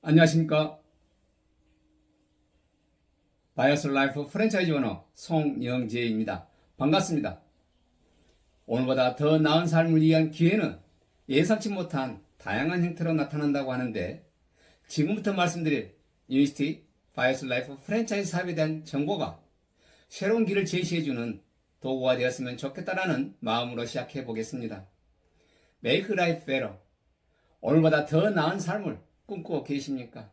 안녕하십니까. 바이어스 라이프 프랜차이즈 오너 송영재입니다. 반갑습니다. 오늘보다 더 나은 삶을 위한 기회는 예상치 못한 다양한 형태로 나타난다고 하는데, 지금부터 말씀드릴 유니스티 바이어스 라이프 프랜차이즈 사업에 대한 정보가 새로운 길을 제시해주는 도구가 되었으면 좋겠다라는 마음으로 시작해 보겠습니다. Make Life Better. 오늘보다 더 나은 삶을 꿈꾸고 계십니까?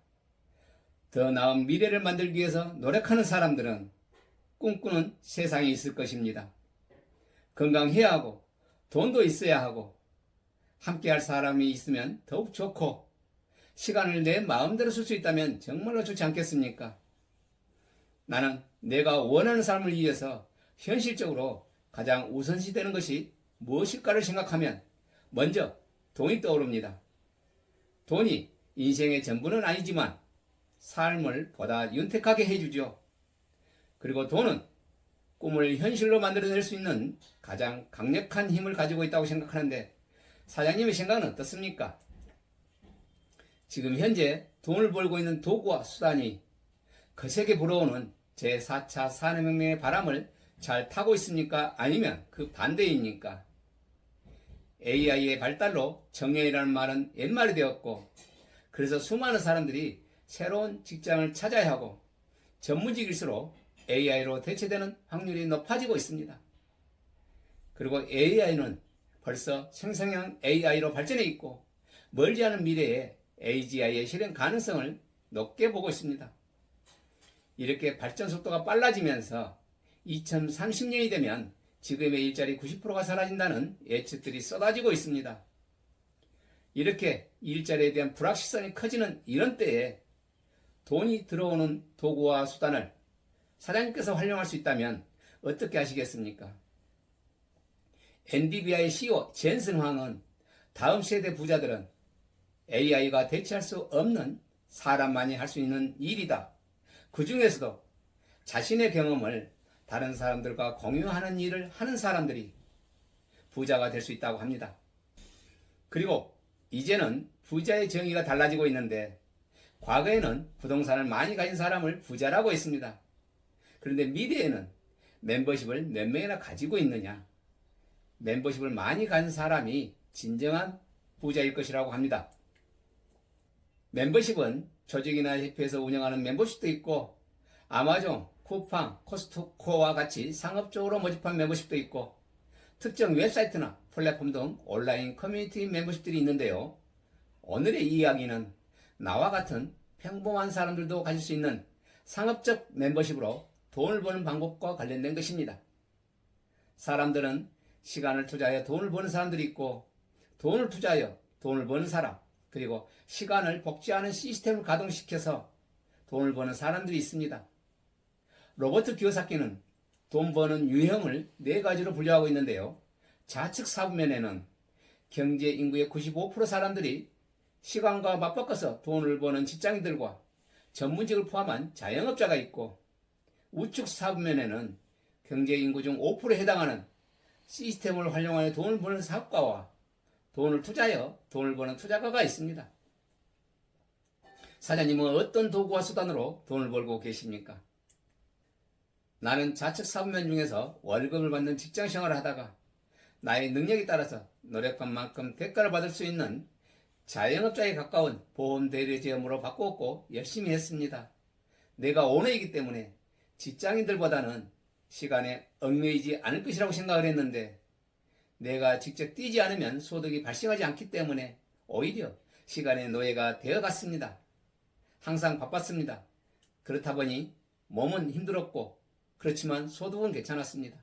더 나은 미래를 만들기 위해서 노력하는 사람들은 꿈꾸는 세상이 있을 것입니다. 건강해야 하고 돈도 있어야 하고 함께할 사람이 있으면 더욱 좋고 시간을 내 마음대로 쓸 수 있다면 정말로 좋지 않겠습니까? 나는 내가 원하는 삶을 위해서 현실적으로 가장 우선시되는 것이 무엇일까를 생각하면 먼저 돈이 떠오릅니다. 돈이 인생의 전부는 아니지만 삶을 보다 윤택하게 해주죠. 그리고 돈은 꿈을 현실로 만들어낼 수 있는 가장 강력한 힘을 가지고 있다고 생각하는데, 사장님의 생각은 어떻습니까? 지금 현재 돈을 벌고 있는 도구와 수단이 거세게 불어오는 제4차 산업혁명의 바람을 잘 타고 있습니까? 아니면 그 반대입니까? AI의 발달로 정년이라는 말은 옛말이 되었고, 그래서 수많은 사람들이 새로운 직장을 찾아야 하고 전문직일수록 AI로 대체되는 확률이 높아지고 있습니다. 그리고 AI는 벌써 생성형 AI로 발전해 있고 멀지 않은 미래에 AGI의 실현 가능성을 높게 보고 있습니다. 이렇게 발전 속도가 빨라지면서 2030년이 되면 지금의 일자리 90%가 사라진다는 예측들이 쏟아지고 있습니다. 이렇게 일자리에 대한 불확실성이 커지는 이런 때에 돈이 들어오는 도구와 수단을 사장님께서 활용할 수 있다면 어떻게 하시겠습니까? NDVI의 CEO 젠슨 황은 다음 세대 부자들은 AI가 대체할 수 없는 사람만이 할 수 있는 일이다. 그 중에서도 자신의 경험을 다른 사람들과 공유하는 일을 하는 사람들이 부자가 될 수 있다고 합니다. 그리고 이제는 부자의 정의가 달라지고 있는데, 과거에는 부동산을 많이 가진 사람을 부자라고 했습니다. 그런데 미래에는 멤버십을 몇 명이나 가지고 있느냐, 멤버십을 많이 가진 사람이 진정한 부자일 것이라고 합니다. 멤버십은 조직이나 협회에서 운영하는 멤버십도 있고, 아마존, 쿠팡, 코스트코와 같이 상업적으로 모집한 멤버십도 있고, 특정 웹사이트나 플랫폼 등 온라인 커뮤니티 멤버십들이 있는데요. 오늘의 이야기는 나와 같은 평범한 사람들도 가질 수 있는 상업적 멤버십으로 돈을 버는 방법과 관련된 것입니다. 사람들은 시간을 투자하여 돈을 버는 사람들이 있고, 돈을 투자하여 돈을 버는 사람, 그리고 시간을 복제하는 시스템을 가동시켜서 돈을 버는 사람들이 있습니다. 로버트 기요사키는 돈 버는 유형을 4가지로 분류하고 있는데요. 좌측 사부면에는 경제 인구의 95% 사람들이 시간과 맞바꿔서 돈을 버는 직장인들과 전문직을 포함한 자영업자가 있고, 우측 사부면에는 경제 인구 중 5%에 해당하는 시스템을 활용하여 돈을 버는 사업가와 돈을 투자하여 돈을 버는 투자가가 있습니다. 사장님은 어떤 도구와 수단으로 돈을 벌고 계십니까? 나는 좌측 사부면 중에서 월급을 받는 직장 생활을 하다가 나의 능력에 따라서 노력한 만큼 대가를 받을 수 있는 자영업자에 가까운 보험 대리점으로 바꾸었고 열심히 했습니다. 내가 오너이기 때문에 직장인들보다는 시간에 얽매이지 않을 것이라고 생각을 했는데, 내가 직접 뛰지 않으면 소득이 발생하지 않기 때문에 오히려 시간의 노예가 되어갔습니다. 항상 바빴습니다. 그렇다 보니 몸은 힘들었고, 그렇지만 소득은 괜찮았습니다.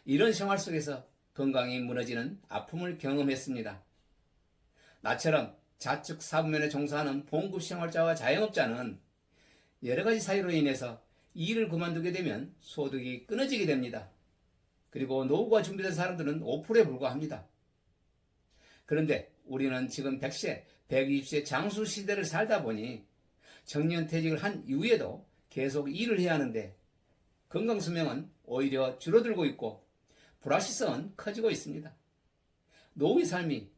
이런 생활 속에서 건강이 무너지는 아픔을 경험했습니다. 나처럼 좌측 사부면에 종사하는 봉급 생활자와 자영업자는 여러 가지 사유로 인해서 일을 그만두게 되면 소득이 끊어지게 됩니다. 그리고 노후가 준비된 사람들은 5%에 불과합니다. 그런데 우리는 지금 100세, 120세 장수 시대를 살다 보니 정년퇴직을 한 이후에도 계속 일을 해야 하는데, 건강수명은 오히려 줄어들고 있고 불확실성은 커지고 있습니다. 노후의 삶이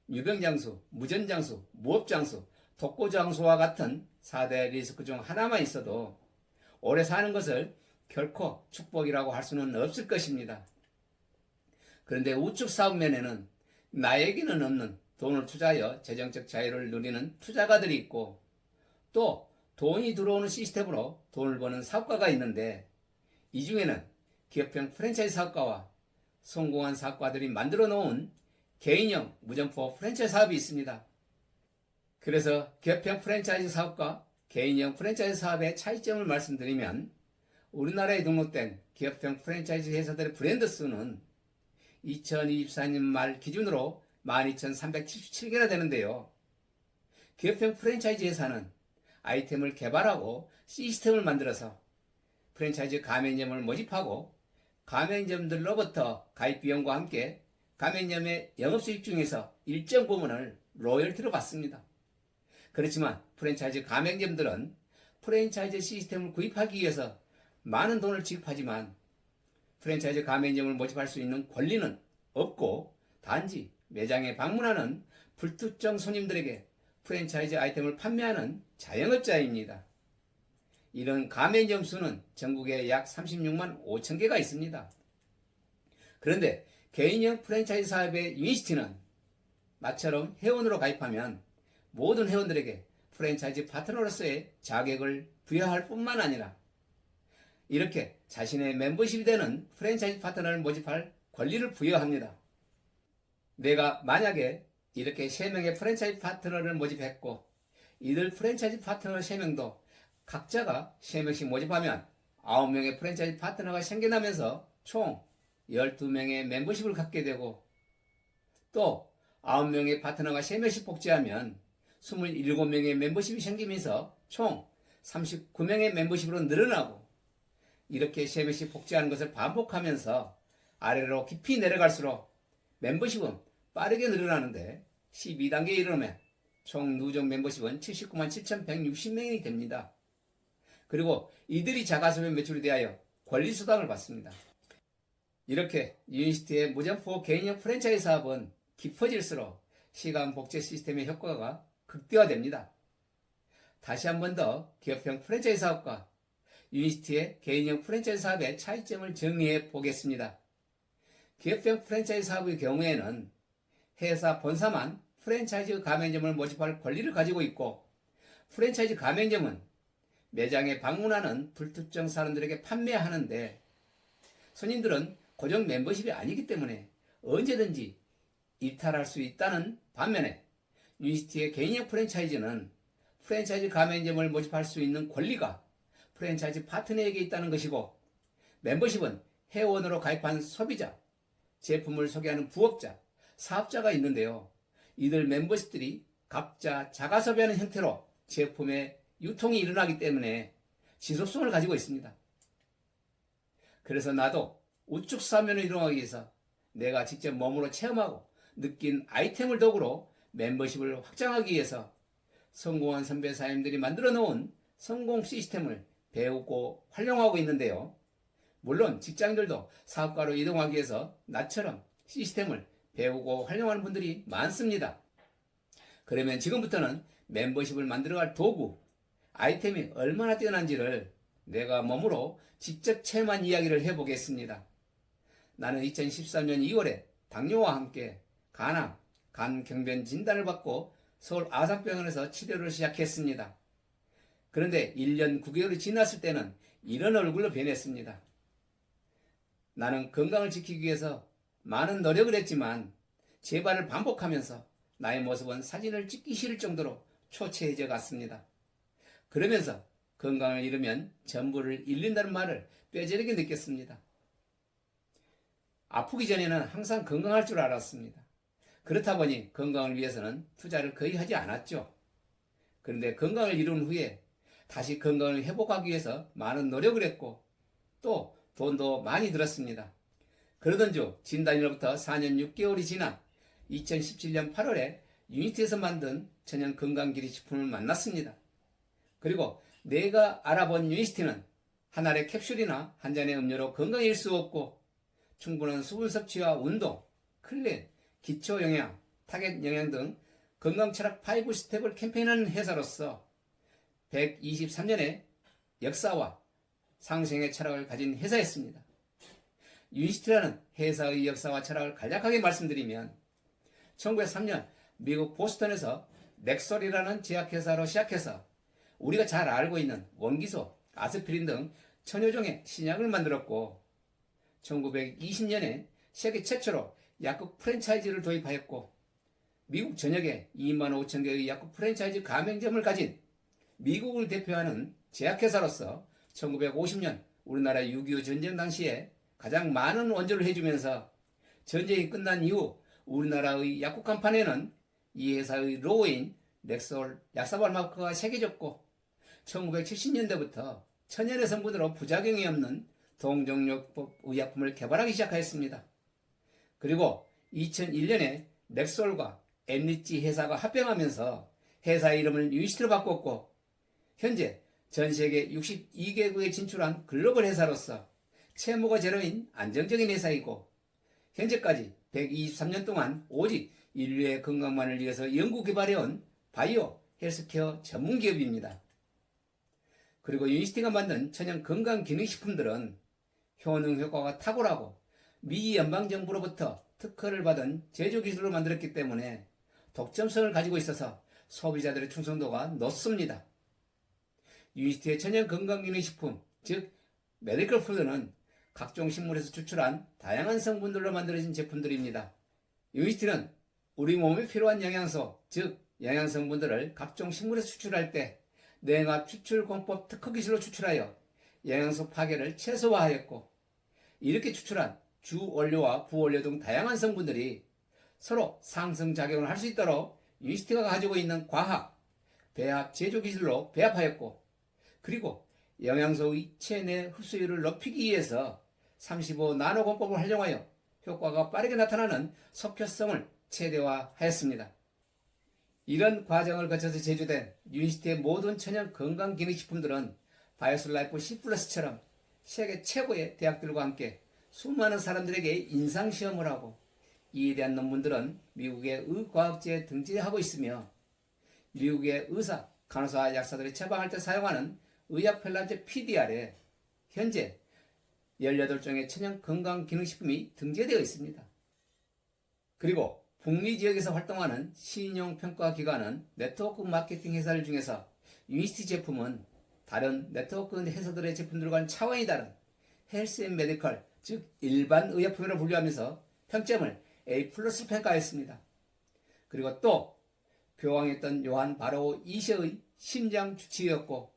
유병장수, 무전장수, 무업장수, 독고장소와 같은 4대 리스크 중 하나만 있어도 오래 사는 것을 결코 축복이라고 할 수는 없을 것입니다. 그런데 우측 사업면에는 나에게는 없는 돈을 투자하여 재정적 자유를 누리는 투자가들이 있고, 또 돈이 들어오는 시스템으로 돈을 버는 사업가가 있는데, 이 중에는 기업형 프랜차이즈 사업가와 성공한 사업가들이 만들어 놓은 개인형 무점포 프랜차이즈 사업이 있습니다. 그래서 기업형 프랜차이즈 사업과 개인형 프랜차이즈 사업의 차이점을 말씀드리면, 우리나라에 등록된 기업형 프랜차이즈 회사들의 브랜드 수는 2024년 말 기준으로 12,377개나 되는데요. 기업형 프랜차이즈 회사는 아이템을 개발하고 시스템을 만들어서 프랜차이즈 가맹점을 모집하고 가맹점들로부터 가입 비용과 함께 가맹점의 영업수익 중에서 일정 부분을 로열티로 받습니다. 그렇지만 프랜차이즈 가맹점들은 프랜차이즈 시스템을 구입하기 위해서 많은 돈을 지급하지만 프랜차이즈 가맹점을 모집할 수 있는 권리는 없고, 단지 매장에 방문하는 불특정 손님들에게 프랜차이즈 아이템을 판매하는 자영업자입니다. 이런 가맹점 수는 전국에 약 36만 5천 개가 있습니다. 그런데 개인형 프랜차이즈 사업의 유니시티는 나처럼 회원으로 가입하면 모든 회원들에게 프랜차이즈 파트너로서의 자격을 부여할 뿐만 아니라 이렇게 자신의 멤버십이 되는 프랜차이즈 파트너를 모집할 권리를 부여합니다. 내가 만약에 이렇게 3명의 프랜차이즈 파트너를 모집했고, 이들 프랜차이즈 파트너 3명도 각자가 3명씩 모집하면 9명의 프랜차이즈 파트너가 생겨나면서 총 12명의 멤버십을 갖게 되고, 또 9명의 파트너가 3명씩 복제하면 27명의 멤버십이 생기면서 총 39명의 멤버십으로 늘어나고, 이렇게 3명씩 복제하는 것을 반복하면서 아래로 깊이 내려갈수록 멤버십은 빠르게 늘어나는데 12단계에 이르면 총 누적 멤버십은 79만 7,160명이 됩니다. 그리고 이들이 자가소비에 매출이 대하여 권리수당을 받습니다. 이렇게 유니시티의 무점포 개인형 프랜차이즈 사업은 깊어질수록 시간 복제 시스템의 효과가 극대화됩니다. 다시 한 번 더 기업형 프랜차이즈 사업과 유니시티의 개인형 프랜차이즈 사업의 차이점을 정리해 보겠습니다. 기업형 프랜차이즈 사업의 경우에는 회사 본사만 프랜차이즈 가맹점을 모집할 권리를 가지고 있고, 프랜차이즈 가맹점은 매장에 방문하는 불특정 사람들에게 판매하는데, 손님들은 고정 멤버십이 아니기 때문에 언제든지 이탈할 수 있다는 반면에, 유니시티의 개인형 프랜차이즈는 프랜차이즈 가맹점을 모집할 수 있는 권리가 프랜차이즈 파트너에게 있다는 것이고, 멤버십은 회원으로 가입한 소비자, 제품을 소개하는 부업자, 사업자가 있는데요. 이들 멤버십들이 각자 자가 소비하는 형태로 제품의 유통이 일어나기 때문에 지속성을 가지고 있습니다. 그래서 나도 우측 사면을 이동하기 위해서 내가 직접 몸으로 체험하고 느낀 아이템을 도구로 멤버십을 확장하기 위해서 성공한 선배 사장님들이 만들어 놓은 성공 시스템을 배우고 활용하고 있는데요. 물론 직장인들도 사업가로 이동하기 위해서 나처럼 시스템을 배우고 활용하는 분들이 많습니다. 그러면 지금부터는 멤버십을 만들어갈 도구, 아이템이 얼마나 뛰어난지를 내가 몸으로 직접 체험한 이야기를 해보겠습니다. 나는 2013년 2월에 당뇨와 함께 간암, 간경변 진단을 받고 서울 아산병원에서 치료를 시작했습니다. 그런데 1년 9개월이 지났을 때는 이런 얼굴로 변했습니다. 나는 건강을 지키기 위해서 많은 노력을 했지만 재발을 반복하면서 나의 모습은 사진을 찍기 싫을 정도로 초췌해져 갔습니다. 그러면서 건강을 잃으면 전부를 잃는다는 말을 뼈저리게 느꼈습니다. 아프기 전에는 항상 건강할 줄 알았습니다. 그렇다 보니 건강을 위해서는 투자를 거의 하지 않았죠. 그런데 건강을 이룬 후에 다시 건강을 회복하기 위해서 많은 노력을 했고 또 돈도 많이 들었습니다. 그러던 중 진단일로부터 4년 6개월이 지난 2017년 8월에 유니티에서 만든 천연 건강기리식품을 만났습니다. 그리고 내가 알아본 유니시티는 한 알의 캡슐이나 한 잔의 음료로 건강해질 수 없고 충분한 수분 섭취와 운동, 클린, 기초영양, 타겟 영양 등 건강철학 5스텝을 캠페인하는 회사로서 123년의 역사와 상생의 철학을 가진 회사였습니다. 유니시티라는 회사의 역사와 철학을 간략하게 말씀드리면 1903년 미국 보스턴에서 넥솔이라는 제약회사로 시작해서 우리가 잘 알고 있는 원기소, 아스피린 등 천여종의 신약을 만들었고 1920년에 세계 최초로 약국 프랜차이즈를 도입하였고 미국 전역에 2만 5천 개의 약국 프랜차이즈 가맹점을 가진 미국을 대표하는 제약회사로서 1950년 우리나라 6.25 전쟁 당시에 가장 많은 원조를 해주면서 전쟁이 끝난 이후 우리나라의 약국 간판에는 이 회사의 로고인 넥솔 약사발 마크가 새겨졌고 1970년대부터 천연의 성분으로 부작용이 없는 동종요법 의약품을 개발하기 시작하였습니다. 그리고 2001년에 넥솔과 엠리치 회사가 합병하면서 회사 이름을 유니시티로 바꿨고 현재 전 세계 62개국에 진출한 글로벌 회사로서 채무가 제로인 안정적인 회사이고 현재까지 123년 동안 오직 인류의 건강만을 위해서 연구개발해온 바이오 헬스케어 전문 기업입니다. 그리고 유니시티가 만든 천연 건강기능식품들은 효능 효과가 탁월하고 미 연방정부로부터 특허를 받은 제조기술로 만들었기 때문에 독점성을 가지고 있어서 소비자들의 충성도가 높습니다. 유니시티의 천연 건강기능식품, 즉 메디컬 푸드는 각종 식물에서 추출한 다양한 성분들로 만들어진 제품들입니다. 유니시티는 우리 몸에 필요한 영양소, 즉 영양성분들을 각종 식물에서 추출할 때 냉압 추출 공법 특허 기술로 추출하여 영양소 파괴를 최소화하였고 이렇게 추출한 주 원료와 부원료 등 다양한 성분들이 서로 상승작용을 할 수 있도록 유니시티가 가지고 있는 과학, 배합 제조 기술로 배합하였고 그리고 영양소의 체내 흡수율을 높이기 위해서 35 나노 공법을 활용하여 효과가 빠르게 나타나는 속효성을 최대화하였습니다. 이런 과정을 거쳐서 제조된 유니시티의 모든 천연 건강기능식품들은 바이오솔라이프 C+처럼 세계 최고의 대학들과 함께 수많은 사람들에게 임상시험을 하고 이에 대한 논문들은 미국의 의과학지에 등재하고 있으며 미국의 의사, 간호사, 약사들이 처방할 때 사용하는 의약펠란제 PDR에 현재 18종의 천연 건강기능식품이 등재되어 있습니다. 그리고 북미 지역에서 활동하는 신용평가기관은 네트워크 마케팅 회사들 중에서 유니시티 제품은 다른 네트워크 회사들의 제품들과는 차원이 다른 헬스 앤 메디컬, 즉 일반 의약품이라고 분류하면서 평점을 A+로 평가했습니다. 그리고 또 교황이었던 요한 바로 2세의 심장 주치의였고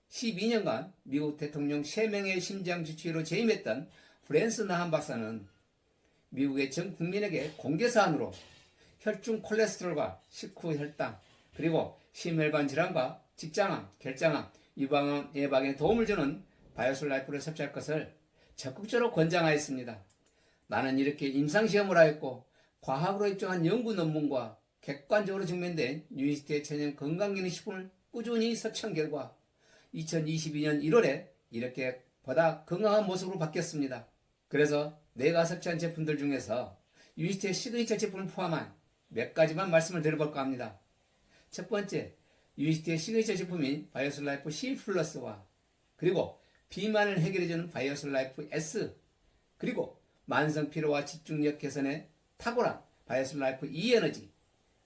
12년간 미국 대통령 3명의 심장 주치의로 재임했던 프랜스 나한 박사는 미국의 전 국민에게 공개 사안으로 혈중 콜레스테롤과 식후 혈당 그리고 심혈관 질환과 직장암, 결장암, 유방암 예방에 도움을 주는 바이오솔라이프를 섭취할 것을 적극적으로 권장하였습니다. 나는 이렇게 임상시험을 하였고 과학으로 입증한 연구 논문과 객관적으로 증명된 유니시티의 천연 건강기능식품을 꾸준히 섭취한 결과 2022년 1월에 이렇게 보다 건강한 모습으로 바뀌었습니다. 그래서 내가 섭취한 제품들 중에서 유니시티의 시그니처 제품을 포함한 몇 가지만 말씀을 드려볼까 합니다. 첫 번째, 유니시티의 시그니처 제품인 바이오솔라이프 C+와 그리고 비만을 해결해주는 바이오솔라이프 S 그리고 만성 피로와 집중력 개선에 탁월한 바이오솔라이프 E 에너지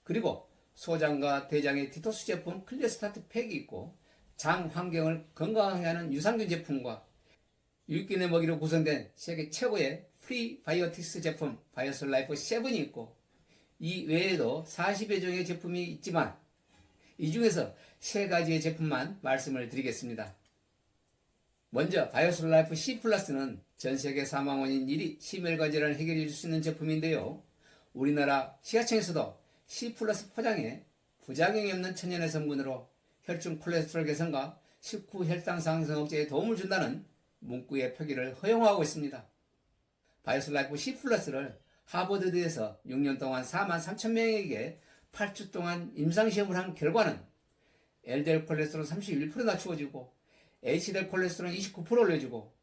그리고 소장과 대장의 디톡스 제품 클리어스타트 팩이 있고 장 환경을 건강하게 하는 유산균 제품과 유익균의 먹이로 구성된 세계 최고의 프리바이오틱스 제품 바이오솔라이프 7이 있고 이 외에도 40여 종의 제품이 있지만 이 중에서 3가지의 제품만 말씀을 드리겠습니다. 먼저 바이오솔라이프 C+는 전 세계 사망 원인 1위 심혈관 질환을 해결해 줄 수 있는 제품인데요. 우리나라 시가청에서도 C+ 포장에 부작용이 없는 천연의 성분으로 혈중 콜레스테롤 개선과 식후 혈당 상승 억제에 도움을 준다는 문구의 표기를 허용하고 있습니다. 바이오솔라이프 C+를 하버드대에서 6년 동안 4만 3천 명에게 8주 동안 임상시험을 한 결과는 LDL 콜레스테롤 31% 낮추어지고 HDL 콜레스테롤 29% 올려주고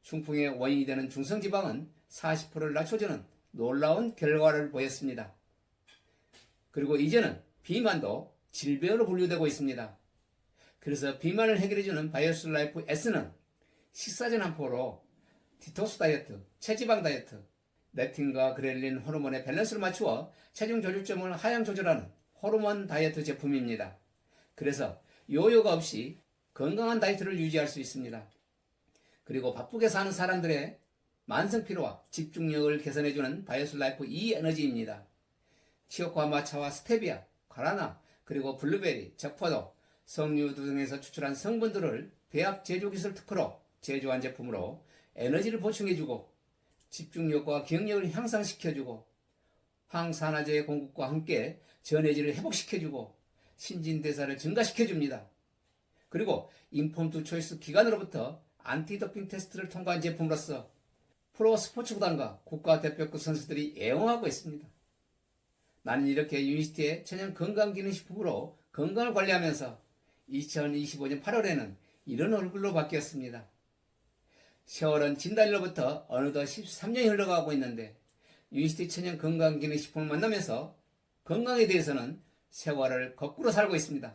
중풍의 원인이 되는 중성지방은 40%를 낮춰주는 놀라운 결과를 보였습니다. 그리고 이제는 비만도 질병으로 분류되고 있습니다. 그래서 비만을 해결해주는 바이오스 라이프 S는 식사전 한 포로 디톡스 다이어트, 체지방 다이어트, 렙틴과 그렐린 호르몬의 밸런스를 맞추어 체중 조절점을 하향 조절하는 호르몬 다이어트 제품입니다. 그래서 요요가 없이 건강한 다이어트를 유지할 수 있습니다. 그리고 바쁘게 사는 사람들의 만성 피로와 집중력을 개선해주는 바이오스 라이프 E 에너지입니다. 치오코와 마차와 스테비아, 과라나, 그리고 블루베리, 적포도, 석류 등에서 추출한 성분들을 배합 제조 기술 특허로 제조한 제품으로 에너지를 보충해주고 집중력과 기억력을 향상시켜주고 항산화제의 공급과 함께 전해질을 회복시켜주고 신진대사를 증가시켜줍니다. 그리고 인폼투 초이스 기관으로부터 안티도핑 테스트를 통과한 제품으로서 프로 스포츠 구단과 국가대표급 선수들이 애용하고 있습니다. 나는 이렇게 유니시티의 천연 건강기능식품으로 건강을 관리하면서 2025년 8월에는 이런 얼굴로 바뀌었습니다. 세월은 진달래로부터 어느덧 13년이 흘러가고 있는데 유니시티 천연 건강기능식품을 만나면서 건강에 대해서는 세월을 거꾸로 살고 있습니다.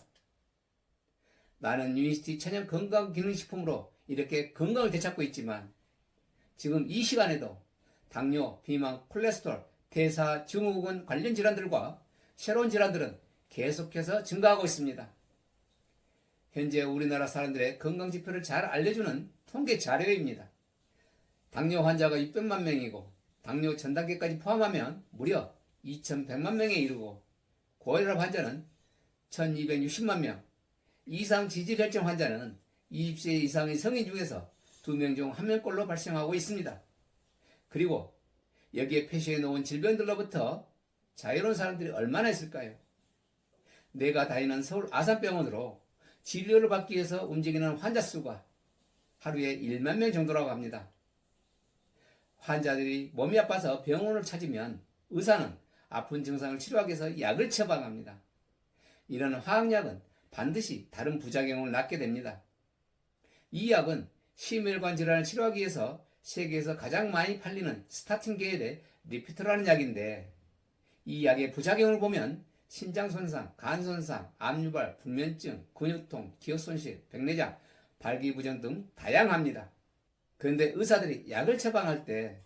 나는 유니시티 천연 건강기능식품으로 이렇게 건강을 되찾고 있지만 지금 이 시간에도 당뇨, 비만, 콜레스테롤, 대사, 증후군 관련 질환들과 새로운 질환들은 계속해서 증가하고 있습니다. 현재 우리나라 사람들의 건강지표를 잘 알려주는 통계 자료입니다. 당뇨 환자가 600만 명이고 당뇨 전 단계까지 포함하면 무려 2100만 명에 이르고 고혈압 환자는 1260만 명, 이상 지질혈증 환자는 20세 이상의 성인 중에서 2명 중 1명꼴로 발생하고 있습니다. 그리고 여기에 표시해 놓은 질병들로부터 자유로운 사람들이 얼마나 있을까요? 내가 다니는 서울 아산병원으로 진료를 받기 위해서 움직이는 환자 수가 하루에 1만 명 정도라고 합니다. 환자들이 몸이 아파서 병원을 찾으면 의사는 아픈 증상을 치료하기 위해서 약을 처방합니다. 이런 화학약은 반드시 다른 부작용을 낳게 됩니다. 이 약은 심혈관 질환을 치료하기 위해서 세계에서 가장 많이 팔리는 스타틴 계열의 리피트라는 약인데 이 약의 부작용을 보면 신장 손상, 간 손상, 암 유발, 불면증, 근육통, 기억 손실, 백내장, 발기부전 등 다양합니다. 그런데 의사들이 약을 처방할 때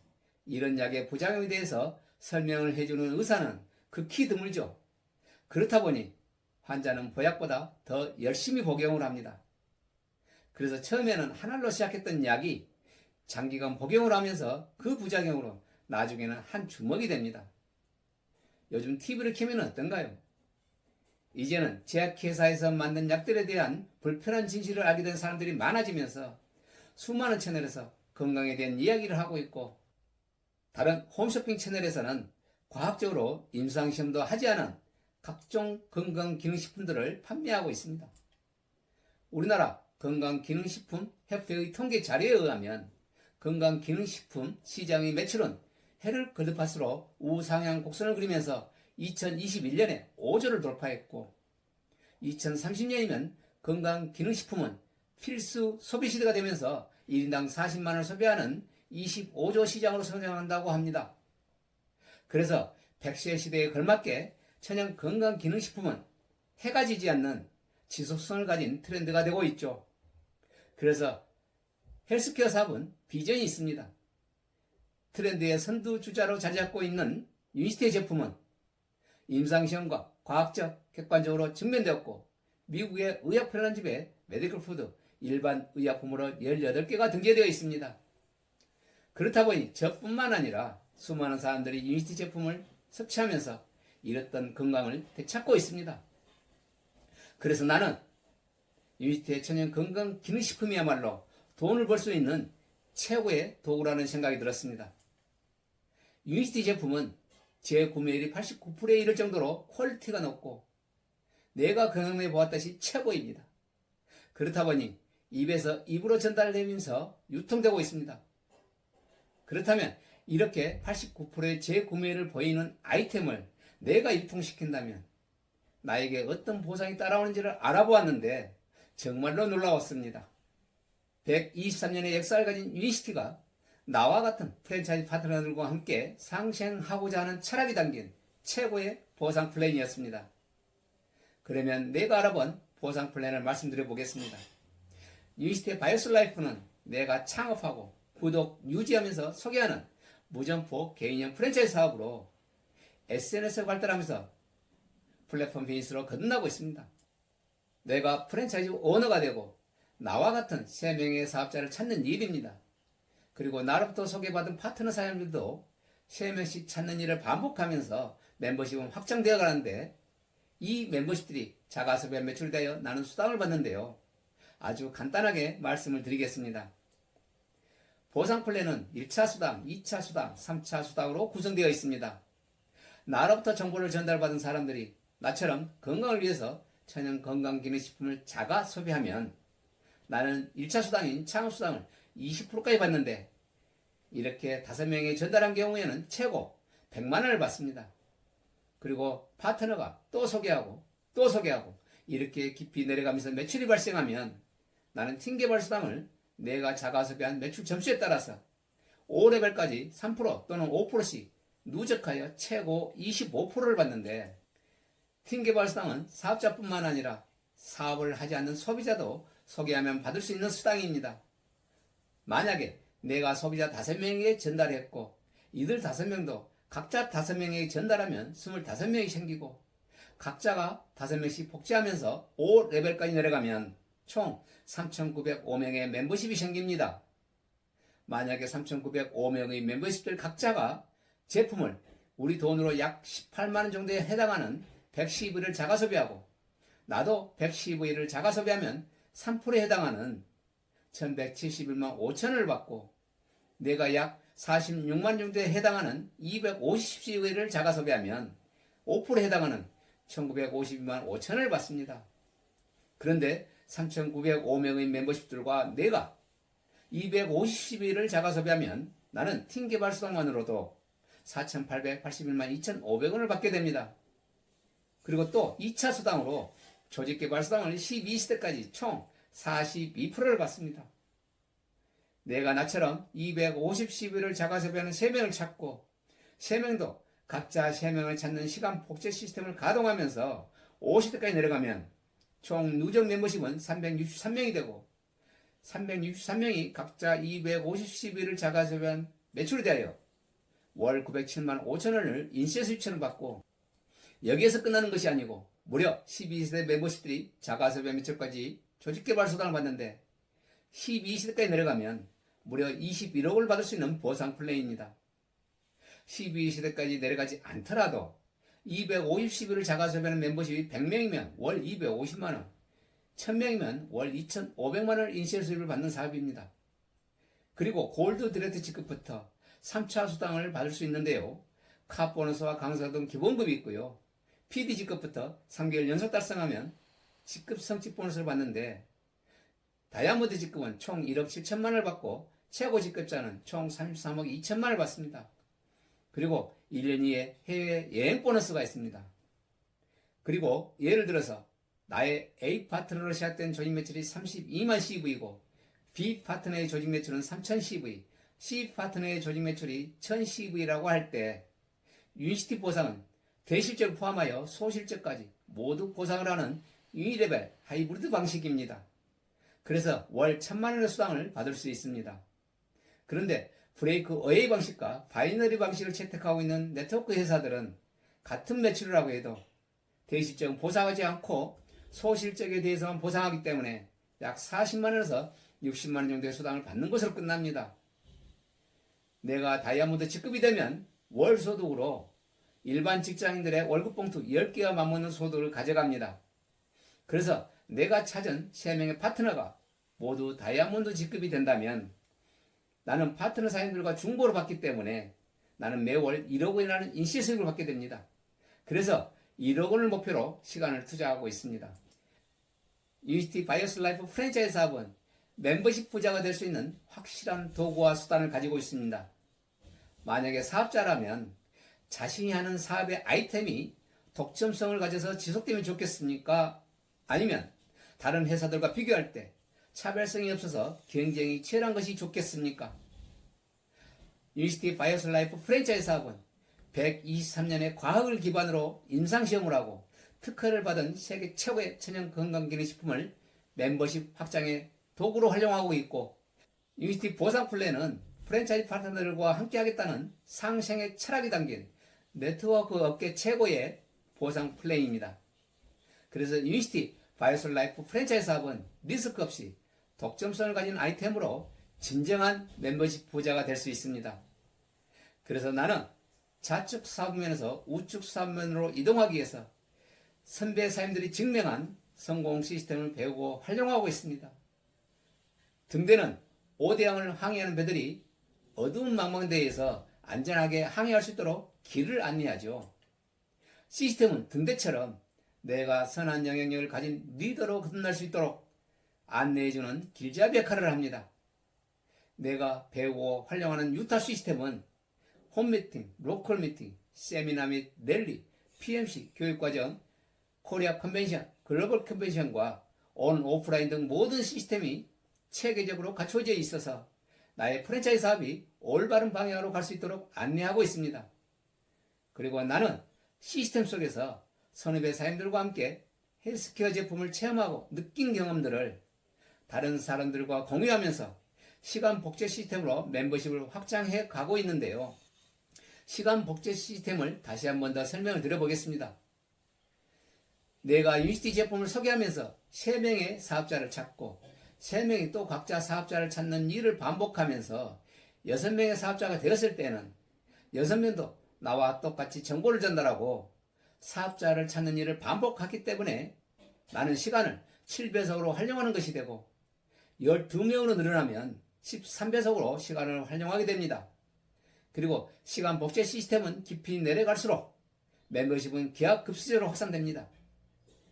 이런 약의 부작용에 대해서 설명을 해주는 의사는 극히 드물죠. 그렇다 보니 환자는 보약보다 더 열심히 복용을 합니다. 그래서 처음에는 한 알로 시작했던 약이 장기간 복용을 하면서 그 부작용으로 나중에는 한 주먹이 됩니다. 요즘 TV를 켜면 어떤가요? 이제는 제약회사에서 만든 약들에 대한 불편한 진실을 알게 된 사람들이 많아지면서 수많은 채널에서 건강에 대한 이야기를 하고 있고 다른 홈쇼핑 채널에서는 과학적으로 임상시험도 하지 않은 각종 건강기능식품들을 판매하고 있습니다. 우리나라 건강기능식품 협회의 통계 자료에 의하면 건강기능식품 시장의 매출은 해를 거듭할수록 우상향 곡선을 그리면서 2021년에 5조를 돌파했고 2030년이면 건강기능식품은 필수 소비시대가 되면서 1인당 40만 원을 소비하는 25조 시장으로 성장한다고 합니다. 그래서 100세 시대에 걸맞게 천연 건강기능식품은 해가 지지 않는 지속성을 가진 트렌드가 되고 있죠. 그래서 헬스케어 사업은 비전이 있습니다. 트렌드의 선두주자로 자리 잡고 있는 유니시티의 제품은 임상시험과 과학적, 객관적으로 증명되었고 미국의 의약 편찬집에 메디컬 푸드, 일반 의약품으로 18개가 등재되어 있습니다. 그렇다 보니 저뿐만 아니라 수많은 사람들이 유니시티 제품을 섭취하면서 잃었던 건강을 되찾고 있습니다. 그래서 나는 유니시티의 천연 건강 기능식품이야말로 돈을 벌 수 있는 최고의 도구라는 생각이 들었습니다. 유니시티 제품은 재구매율이 89%에 이를 정도로 퀄리티가 높고 내가 경험해 보았듯이 최고입니다. 그렇다 보니 입에서 입으로 전달되면서 유통되고 있습니다. 그렇다면 이렇게 89%의 재구매율을 보이는 아이템을 내가 유통시킨다면 나에게 어떤 보상이 따라오는지를 알아보았는데 정말로 놀라웠습니다. 123년의 역사를 가진 유니시티가 나와 같은 프랜차이즈 파트너들과 함께 상생하고자 하는 철학이 담긴 최고의 보상 플랜이었습니다. 그러면 내가 알아본 보상 플랜을 말씀드려 보겠습니다. 유니시티 바이오스 라이프는 내가 창업하고 구독 유지하면서 소개하는 무점포 개인형 프랜차이즈 사업으로 SNS를 발달하면서 플랫폼 비즈니스로 거듭나고 있습니다. 내가 프랜차이즈 오너가 되고 나와 같은 3명의 사업자를 찾는 일입니다. 그리고 나로부터 소개받은 파트너 사장님들도 3명씩 찾는 일을 반복하면서 멤버십은 확장되어 가는데 이 멤버십들이 자가소비와 매출되어 나는 수당을 받는데요. 아주 간단하게 말씀을 드리겠습니다. 보상 플랜은 1차 수당, 2차 수당, 3차 수당으로 구성되어 있습니다. 나로부터 정보를 전달받은 사람들이 나처럼 건강을 위해서 천연 건강기능식품을 자가 소비하면 나는 1차 수당인 창업수당을 20%까지 받는데 이렇게 5명에 전달한 경우에는 최고 100만 원을 받습니다. 그리고 파트너가 또 소개하고 또 소개하고 이렇게 깊이 내려가면서 매출이 발생하면 나는 팀 개발 수당을 내가 자가 소비한 매출 점수에 따라서 5레벨까지 3% 또는 5%씩 누적하여 최고 25%를 받는데 팀 개발 수당은 사업자뿐만 아니라 사업을 하지 않는 소비자도 소개하면 받을 수 있는 수당입니다. 만약에 내가 소비자 5명에게 전달했고 이들 5명도 각자 5명에게 전달하면 25명이 생기고 각자가 5명씩 복제하면서 5레벨까지 내려가면 총 3,905명의 멤버십이 생깁니다. 만약에 3,905명의 멤버십들 각자가 제품을 우리 돈으로 약 18만원 정도에 해당하는 100CV를 자가 소비하고 나도 100CV를 자가 소비하면 3%에 해당하는 1171만 5천원을 받고 내가 약 46만 정도에 해당하는 250CV를 자가 소비하면 5%에 해당하는 1952만 5천원을 받습니다. 그런데 3,905명의 멤버십들과 내가 250CV를 자가 소비하면 나는 팀 개발 수당만으로도 4,881만 2,500원을 받게 됩니다. 그리고 또 2차 수당으로 조직 개발 수당을 12시대까지 총 42%를 받습니다. 내가 나처럼 250CV를 자가 소비하는 3명을 찾고 3명도 각자 3명을 찾는 시간 복제 시스템을 가동하면서 50대까지 내려가면 총 누적 멤버십은 363명이 되고 363명이 각자 250CV를 자가 소비한 매출에 대하여 월 907만 5천원을 인세 수입처럼 받고 여기에서 끝나는 것이 아니고 무려 12세대 멤버십들이 자가 소비한 매출까지 조직개발 수당을 받는데 12세대까지 내려가면 무려 21억을 받을 수 있는 보상 플랜입니다. 12세대까지 내려가지 않더라도 250CV를 자가 소비하는 멤버십이 100명이면 월 250만원, 1000명이면 월 2500만원을 인세 수입을 받는 사업입니다. 그리고 골드 디렉트 직급부터 3차 수당을 받을 수 있는데요. 카 보너스와 강사 등 기본급이 있고요. PD 직급부터 3개월 연속 달성하면 직급 성취 보너스를 받는데 다이아몬드 직급은 총 1억 7천만원을 받고 최고 직급자는 총 33억 2천만원을 받습니다. 그리고 1년 이에 해외 여행 보너스가 있습니다. 그리고 예를 들어서 나의 A 파트너로 시작된 조직 매출이 32만 CV이고 B 파트너의 조직 매출은 3000 CV, C 파트너의 조직 매출이 1000 CV라고 할 때 유니시티 보상은 대실적을 포함하여 소실적까지 모두 보상을 하는 유니레벨 하이브리드 방식입니다. 그래서 월 1000만원의 수당을 받을 수 있습니다. 그런데 브레이크 어웨이 방식과 바이너리 방식을 채택하고 있는 네트워크 회사들은 같은 매출을 하고 해도 대실적은 보상하지 않고 소실적에 대해서만 보상하기 때문에 약 40만원에서 60만원 정도의 수당을 받는 것으로 끝납니다. 내가 다이아몬드 직급이 되면 월 소득으로 일반 직장인들의 월급 봉투 10개와 맞먹는 소득을 가져갑니다. 그래서 내가 찾은 3명의 파트너가 모두 다이아몬드 직급이 된다면 나는 파트너 사장님들과 중보를 받기 때문에 나는 매월 1억 원이라는 인시 수익을 받게 됩니다. 그래서 1억 원을 목표로 시간을 투자하고 있습니다. 유니시티 바이오스 라이프 프랜차이즈 사업은 멤버십 부자가 될 수 있는 확실한 도구와 수단을 가지고 있습니다. 만약에 사업자라면 자신이 하는 사업의 아이템이 독점성을 가져서 지속되면 좋겠습니까? 아니면 다른 회사들과 비교할 때 차별성이 없어서 경쟁이 치열한 것이 좋겠습니까? 유니시티 바이오스 라이프 프랜차이즈 사업은 123년의 과학을 기반으로 임상시험을 하고 특허를 받은 세계 최고의 천연 건강기능식품을 멤버십 확장의 도구로 활용하고 있고, 유니티 보상 플랜은 프랜차이즈 파트너들과 함께하겠다는 상생의 철학이 담긴 네트워크 업계 최고의 보상 플랜입니다. 그래서 유니티 바이오솔 라이프 프랜차이즈 사업은 리스크 없이 독점성을 가진 아이템으로 진정한 멤버십 부자가 될 수 있습니다. 그래서 나는 좌측 사업면에서 우측 사업면으로 이동하기 위해서 선배 사임들이 증명한 성공 시스템을 배우고 활용하고 있습니다. 등대는 오대양을 항해하는 배들이 어두운 망망대해에서 안전하게 항해할 수 있도록 길을 안내하죠. 시스템은 등대처럼 내가 선한 영향력을 가진 리더로 거듭날 수 있도록 안내해주는 길잡이 역할을 합니다. 내가 배우고 활용하는 유타 시스템은 홈미팅, 로컬 미팅, 세미나 및 랠리, PMC, 교육과정, 코리아 컨벤션, 글로벌 컨벤션과 온, 오프라인 등 모든 시스템이 체계적으로 갖춰져 있어서 나의 프랜차이즈 사업이 올바른 방향으로 갈 수 있도록 안내하고 있습니다. 그리고 나는 시스템 속에서 선후배 사임들과 함께 헬스케어 제품을 체험하고 느낀 경험들을 다른 사람들과 공유하면서 시간 복제 시스템으로 멤버십을 확장해 가고 있는데요. 시간 복제 시스템을 다시 한 번 더 설명을 드려보겠습니다. 내가 유니티 제품을 소개하면서 3명의 사업자를 찾고 3명이 또 각자 사업자를 찾는 일을 반복하면서 6명의 사업자가 되었을 때는 6명도 나와 똑같이 정보를 전달하고 사업자를 찾는 일을 반복하기 때문에 나는 시간을 7배속으로 활용하는 것이 되고 12명으로 늘어나면 13배속으로 시간을 활용하게 됩니다. 그리고 시간 복제 시스템은 깊이 내려갈수록 멤버십은 기하급수적으로 확산됩니다.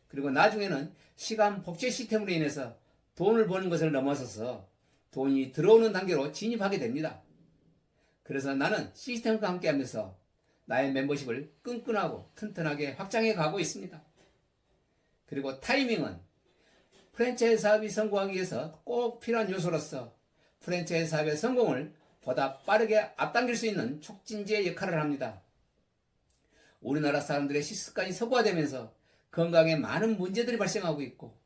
그리고 나중에는 시간 복제 시스템으로 인해서 돈을 버는 것을 넘어서서 돈이 들어오는 단계로 진입하게 됩니다. 그래서 나는 시스템과 함께하면서 나의 멤버십을 끈끈하고 튼튼하게 확장해 가고 있습니다. 그리고 타이밍은 프랜차이즈 사업이 성공하기 위해서 꼭 필요한 요소로서 프랜차이즈 사업의 성공을 보다 빠르게 앞당길 수 있는 촉진제의 역할을 합니다. 우리나라 사람들의 식습관이 서구화되면서 건강에 많은 문제들이 발생하고 있고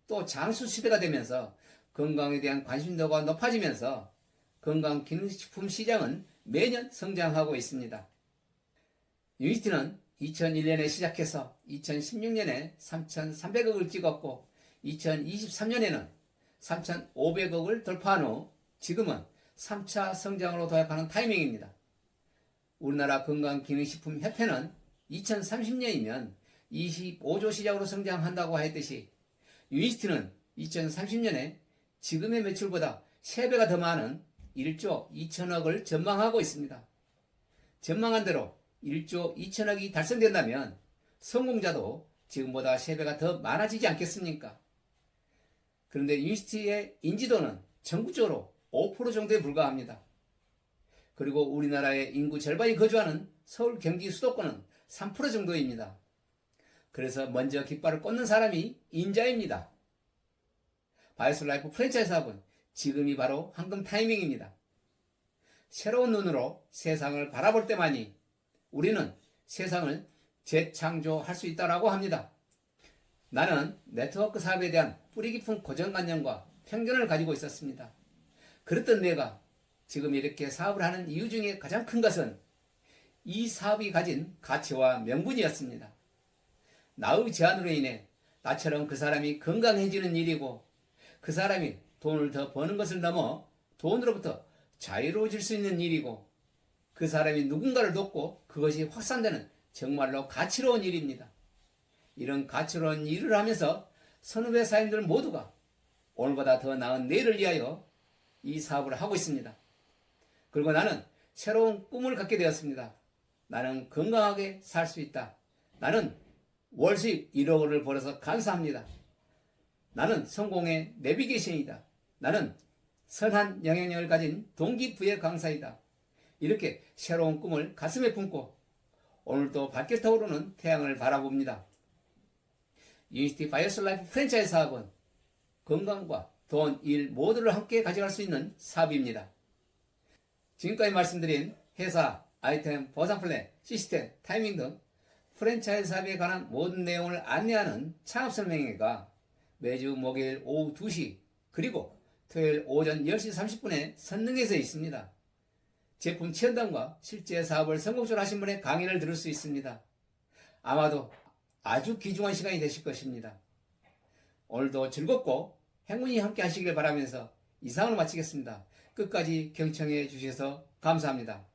또 장수 시대가 되면서 건강에 대한 관심도가 높아지면서 건강기능식품 시장은 매년 성장하고 있습니다. 유니티는 2001년에 시작해서 2016년에 3,300억을 찍었고 2023년에는 3,500억을 돌파한 후 지금은 3차 성장으로 도약하는 타이밍입니다. 우리나라 건강기능식품협회는 2030년이면 25조 시장으로 성장한다고 했듯이 유니티는 2030년에 지금의 매출보다 3배가 더 많은 1조 2천억을 전망하고 있습니다. 전망한 대로 1조 2천억이 달성된다면 성공자도 지금보다 3배가 더 많아지지 않겠습니까? 그런데 유니티의 인지도는 전국적으로 5% 정도에 불과합니다. 그리고 우리나라의 인구 절반이 거주하는 서울, 경기, 수도권은 3% 정도입니다. 그래서 먼저 깃발을 꽂는 사람이 인자입니다. 바이오솔 라이프 프랜차이즈 사업은 지금이 바로 황금 타이밍입니다. 새로운 눈으로 세상을 바라볼 때만이 우리는 세상을 재창조할 수 있다고 합니다. 나는 네트워크 사업에 대한 뿌리 깊은 고정관념과 편견을 가지고 있었습니다. 그랬던 내가 지금 이렇게 사업을 하는 이유 중에 가장 큰 것은 이 사업이 가진 가치와 명분이었습니다. 나의 제안으로 인해 나처럼 그 사람이 건강해지는 일이고 그 사람이 돈을 더 버는 것을 넘어 돈으로부터 자유로워질 수 있는 일이고 그 사람이 누군가를 돕고 그것이 확산되는 정말로 가치로운 일입니다. 이런 가치로운 일을 하면서 선후배 사임들 모두가 오늘보다 더 나은 내일을 위하여 이 사업을 하고 있습니다. 그리고 나는 새로운 꿈을 갖게 되었습니다. 나는 건강하게 살 수 있다. 나는 월수입 1억 원을 벌어서 감사합니다. 나는 성공의 내비게이션이다. 나는 선한 영향력을 가진 동기부여 강사이다. 이렇게 새로운 꿈을 가슴에 품고 오늘도 밝게 타오르는 태양을 바라봅니다. 유니티 바이오솔 라이프 프랜차이즈 사업은 건강과 돈, 일 모두를 함께 가져갈 수 있는 사업입니다. 지금까지 말씀드린 회사, 아이템, 보상 플랜, 시스템, 타이밍 등 프랜차이즈 사업에 관한 모든 내용을 안내하는 창업 설명회가 매주 목요일 오후 2시 그리고 토요일 오전 10시 30분에 선릉에서 있습니다. 제품 체험단과 실제 사업을 성공적으로 하신 분의 강의를 들을 수 있습니다. 아마도 아주 귀중한 시간이 되실 것입니다. 오늘도 즐겁고 행운이 함께 하시길 바라면서 이상을 마치겠습니다. 끝까지 경청해 주셔서 감사합니다.